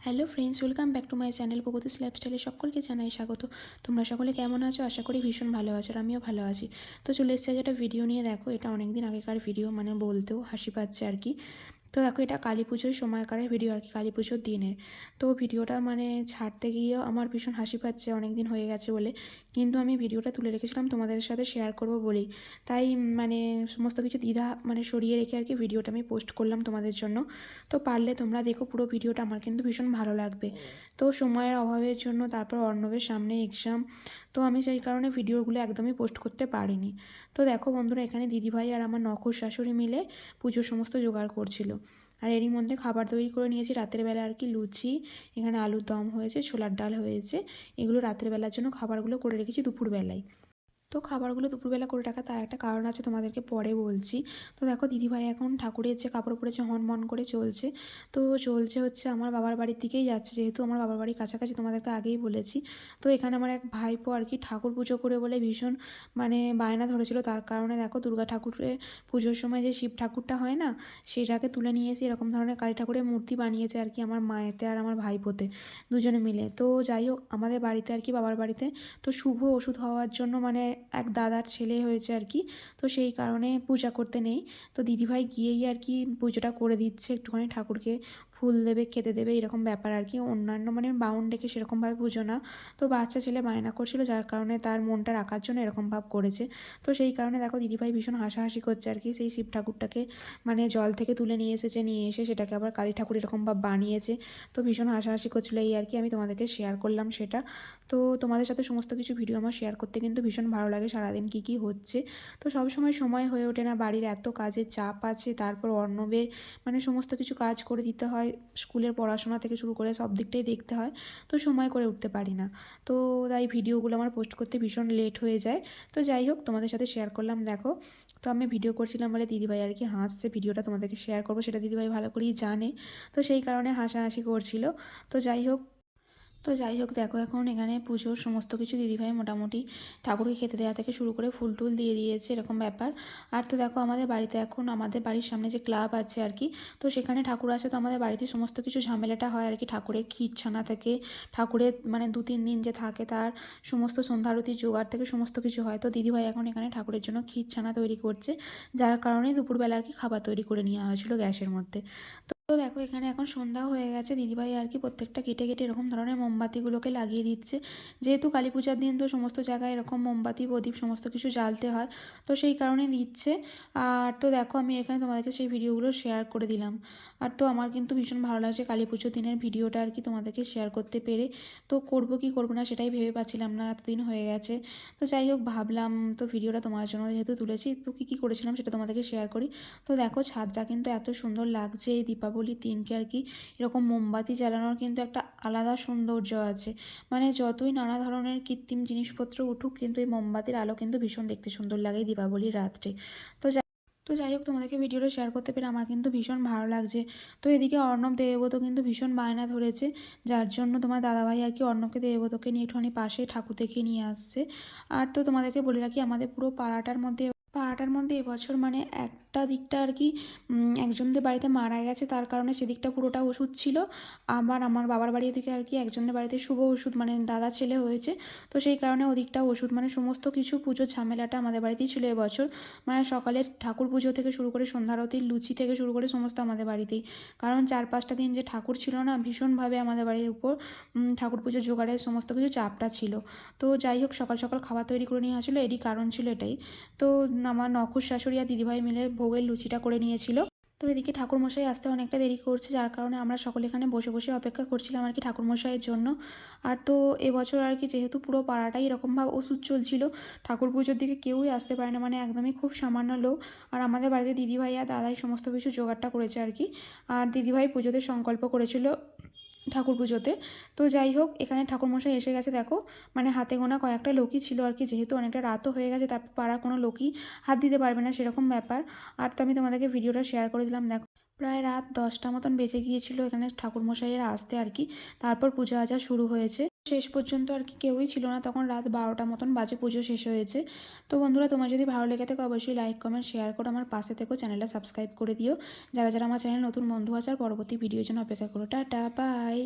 Hello friends, welcome back to my channel Pragati's লাইফস্টাইলে সকলকে জানাই স্বাগত। তোমরা সকলে কেমন আছো? আশা করি ভীষণ ভালো আছো, আর আমিও ভালো আছি। তো চলে এসেছি আজ একটা ভিডিও নিয়ে। দেখো, এটা অনেক দিন আগেকার ভিডিও, মানে বলতেও হাসি পাচ্ছে আর কি। তো দেখো, এটা কালী পুজোর সময়কারের ভিডিও আর কি, কালী পুজোর দিনের। তো ভিডিওটা মানে ছাড়তে গিয়েও আমার ভীষণ হাসি পাচ্ছে, অনেক দিন হয়ে গেছে বলে। কিন্তু আমি ভিডিওটা তুলে রেখেছিলাম তোমাদের সাথে শেয়ার করব বলেই। তাই মানে সমস্ত কিছু দ্বিধা মানে সরিয়ে রেখে আর কি ভিডিওটা আমি পোস্ট করলাম তোমাদের জন্য। তো পারলে তোমরা দেখো পুরো ভিডিওটা, আমার কিন্তু ভীষণ ভালো লাগবে। তো সময়ের অভাবের জন্য, তারপর অর্ণবের সামনে এক্সাম, তো আমি সেই কারণে ভিডিওগুলো একদমই পোস্ট করতে পারিনি। তো দেখো বন্ধুরা, এখানে দিদিভাই আর আমার নখর শাশুড়ি মিলে পুজোর সমস্ত জোগাড় করছিল। আর এরই মধ্যে খাবার তৈরি করে নিয়েছি রাতের বেলা আর কি। লুচি, এখানে আলুর দম হয়েছে, ছোলার ডাল হয়েছে। এগুলো রাতের বেলার জন্য খাবারগুলো করে রেখেছি দুপুরবেলায়। তো খাবারগুলো দুপুরবেলা করে রাখা তার একটা কারণ আছে, তোমাদেরকে পরে বলছি। তো দেখো, দিদিভাই এখন ঠাকুরের যে কাপড় পরেছে হনমন করে চলছে। তো চলছে হচ্ছে আমার বাবার বাড়ির দিকেই যাচ্ছে, যেহেতু আমার বাবার বাড়ির কাছাকাছি, তোমাদেরকে আগেই বলেছি। তো এখানে আমার এক ভাইপো আর কি ঠাকুর পুজো করে বলে ভীষণ মানে বায়না ধরেছিল। তার কারণে দেখো, দুর্গা ঠাকুরের পুজোর সময় যে শিব ঠাকুরটা হয় না, সেটাকে তুলে নিয়ে এসে এরকম ধরনের কালী ঠাকুরের মূর্তি বানিয়েছে আর কি আমার মায়েতে আর আমার ভাইপোতে দুজনে মিলে। তো যাই হোক, আমাদের বাড়িতে আর কি বাবার বাড়িতে তো শুভ ওষুধ হওয়ার জন্য মানে এক দাদার ছেলে হয়েছে আর কি। তো সেই কারণে পূজা করতে নেই। তো দিদিভাই গিয়েই আর কি পুজোটা করে দিচ্ছে, একটুখানি ঠাকুরকে ফুল দেবে, খেতে দেবে, এরকম ব্যাপার আর কি। অন্যান্য মানে বাউন ডেকে সেরকমভাবে পুজো না। তো বাচ্চা ছেলে বায়না করছিল, যার কারণে তার মনটা রাখার জন্য এরকম ভাব করেছে। তো সেই কারণে দেখো, দিদিভাই ভীষণ হাসাহাসি করছে আর কি। সেই শিব ঠাকুরটাকে মানে জল থেকে তুলে নিয়ে এসেছে, নিয়ে এসে সেটাকে আবার কালী ঠাকুর এরকম ভাব বানিয়েছে। তো ভীষণ হাসাহাসি করছিল, এই আর কি। আমি তোমাদেরকে শেয়ার করলাম সেটা। তো তোমাদের সাথে সমস্ত কিছু ভিডিও আমার শেয়ার করতে কিন্তু ভীষণ ভালো লাগে, সারাদিন কী কী হচ্ছে। তো সব সময় হয়ে ওঠে না, বাড়ির এত কাজের চাপ আছে, তারপর অর্ণবের মানে সমস্ত কিছু কাজ করে দিতে হয়, স্কুলের পড়াশোনা থেকে শুরু করে সব দিকটাই দেখতে হয়। তো সময় করে উঠতে পারি না। তো তাই ভিডিওগুলো আমার পোস্ট করতে ভীষণ লেট হয়ে যায়। তো যাই হোক, তোমাদের সাথে শেয়ার করলাম। দেখো, তো আমি ভিডিও করছিলাম বলে দিদিভাই আর কি হাসছে, ভিডিওটা তোমাদেরকে শেয়ার করবো সেটা দিদিভাই ভালো করেই জানে। তো সেই কারণে হাসাহাসি করছিল। তো যাই হোক, দেখো, এখন এখানে পুজোর সমস্ত কিছু দিদিভাই মোটামুটি ঠাকুরকে খেতে দেওয়া থেকে শুরু করে ফুল টুল দিয়ে দিয়েছে, এরকম ব্যাপার। আর তো দেখো, আমাদের বাড়িতে এখন আমাদের বাড়ির সামনে যে ক্লাব আছে আর কি, তো সেখানে ঠাকুর আছে। তো আমাদের বাড়িতে সমস্ত কিছু ঝামেলাটা হয় আর কি, ঠাকুরের ক্ষীর ছানা থেকে, ঠাকুরের মানে 2-3 দিন যে থাকে তার সমস্ত সন্ধ্যা আরতির জোগাড় থেকে সমস্ত কিছু হয়। তো দিদিভাই এখন এখানে ঠাকুরের জন্য ক্ষীর ছানা তৈরি করছে, যার কারণে দুপুরবেলা আর কি খাবার তৈরি করে নেওয়া হয়েছিল গ্যাসের মধ্যে। তো দেখো, এখানে এখন সন্ধ্যা হয়ে গেছে। দিদিভাই আর কি প্রত্যেকটা কেটে কেটে এরকম ধরনের মোমবাতিগুলোকে লাগিয়ে দিচ্ছে, যেহেতু কালী পূজার দিন তো সমস্ত জায়গায় এরকম মোমবাতি প্রদীপ সমস্ত কিছু জ্বালতে হয়। তো সেই কারণে দিচ্ছে। আর তো দেখো, আমি এখানে তোমাদেরকে সেই ভিডিওগুলো শেয়ার করে দিলাম। আর তো আমার কিন্তু ভীষণ ভালো লাগছে কালী পুজোর দিনের ভিডিওটা আর কি তোমাদেরকে শেয়ার করতে পেরে। তো করব কি করবো না সেটাই ভেবে পাচ্ছিলাম না, এতদিন হয়ে গেছে। তো যাই হোক, ভাবলাম তো ভিডিওটা তোমার জন্য যেহেতু তুলেছি, তো কী কী করেছিলাম সেটা তোমাদেরকে শেয়ার করি। তো দেখো, ছাদটা কিন্তু এত সুন্দর লাগছে এই দীপাবলির দিনকে আর কি। এরকম মোমবাতি জ্বালানোর কিন্তু একটা আলাদা সৌন্দর্য আছে। মানে যতই নানা ধরনের কৃত্রিম জিনিসপত্র উঠুক, কিন্তু এই মোমবাতির আলো কিন্তু ভীষণ দেখতে সুন্দর লাগে এই দীপাবলির রাত্রে। তো যাই হোক, তোমাদেরকে ভিডিওটা শেয়ার করতে পেরে আমার কিন্তু ভীষণ ভালো লাগছে। তো এদিকে অর্ণব দেবব্রত কিন্তু ভীষণ বায়না ধরেছে, যার জন্য তোমার দাদাভাই আর কি অর্ণবকে দেবব্রতকে নিয়ে একটুখানি পাশে ঠাকুর দেখে নিয়ে আসছে। আর তো তোমাদেরকে বলে রাখি, আমাদের পুরো পাড়াটার মধ্যে এবছর মানে একটা দিকটা আর কি একজনদের বাড়িতে মারা গেছে, তার কারণে সেদিকটা পুরোটা ওষুধ ছিল। আবার আমার বাবার বাড়ি থেকে আর কি একজনের বাড়িতে শুভ ওষুধ মানে দাদা ছেলে হয়েছে। তো সেই কারণে ওদিকটা ওষুধ মানে সমস্ত কিছু পুজোর ঝামেলাটা আমাদের বাড়িতেই ছিল এবছর। মানে সকালের ঠাকুর পুজো থেকে শুরু করে সন্ধ্যা আরতির লুচি থেকে শুরু করে সমস্ত আমাদের বাড়িতেই। কারণ 4-5টা দিন যে ঠাকুর ছিল না, ভীষণভাবে আমাদের বাড়ির উপর ঠাকুর পুজো জোগাড়ের সমস্ত কিছু চাপটা ছিল। তো যাই হোক, সকাল সকাল খাবার তৈরি করে নিয়ে আসলে এরই কারণ ছিল এটাই। তো আমার নখুর শাশুড়ি আর দিদিভাই মিলে ভোগের লুচিটা করে নিয়েছিল। তো এদিকে ঠাকুরমশাই আসতে অনেকটা দেরি করছে, যার কারণে আমরা সকলে এখানে বসে বসে অপেক্ষা করছিলাম আর কি ঠাকুরমশাইয়ের জন্য। আর তো এবছর আর কি যেহেতু পুরো পাড়াটাই এরকমভাবে ওষুধ চলছিল, ঠাকুর পুজোর দিকে কেউই আসতে পারে না, মানে একদমই খুব সামান্য লোক। আর আমাদের বাড়িতে দিদিভাই আর দাদাই সমস্ত কিছু জোগাড়টা করেছে আর কি। আর দিদিভাই পুজোতে সংকল্প করেছিল ঠাকুর পুজোতে। তো যাই হোক, এখানে ঠাকুরমশাই এসে গেছে দেখো। মানে হাতে গোনা কয়েকটা লোকই ছিল আর কি, যেহেতু অনেকটা রাতও হয়ে গেছে, তারপর পাড়া কোনো লোকই হাত দিতে পারবে না সেরকম ব্যাপার। আর তো আমি তোমাদেরকে ভিডিওটা শেয়ার করে দিলাম। দেখো, প্রায় রাত 10টা মতন বেজে গিয়েছিল এখানে ঠাকুরমশাইয়েরা আসতে আর কি। তারপর পূজা আজা শুরু হয়েছে, শেষ পর্যন্ত আর কি কেউই ছিল না, তখন রাত 12টা মতন বাজে পুজো শেষ হয়েছে। তো বন্ধুরা, তোমার যদি ভালো লেগে থাকে অবশ্যই লাইক কমেন্ট শেয়ার করো, আমার পাশে থেকো, চ্যানেলটা সাবস্ক্রাইব করে দিও। যারা যারা আমার চ্যানেল নতুন বন্ধু আছে, আর পরবর্তী ভিডিওর জন্য অপেক্ষা করো। Tata, by.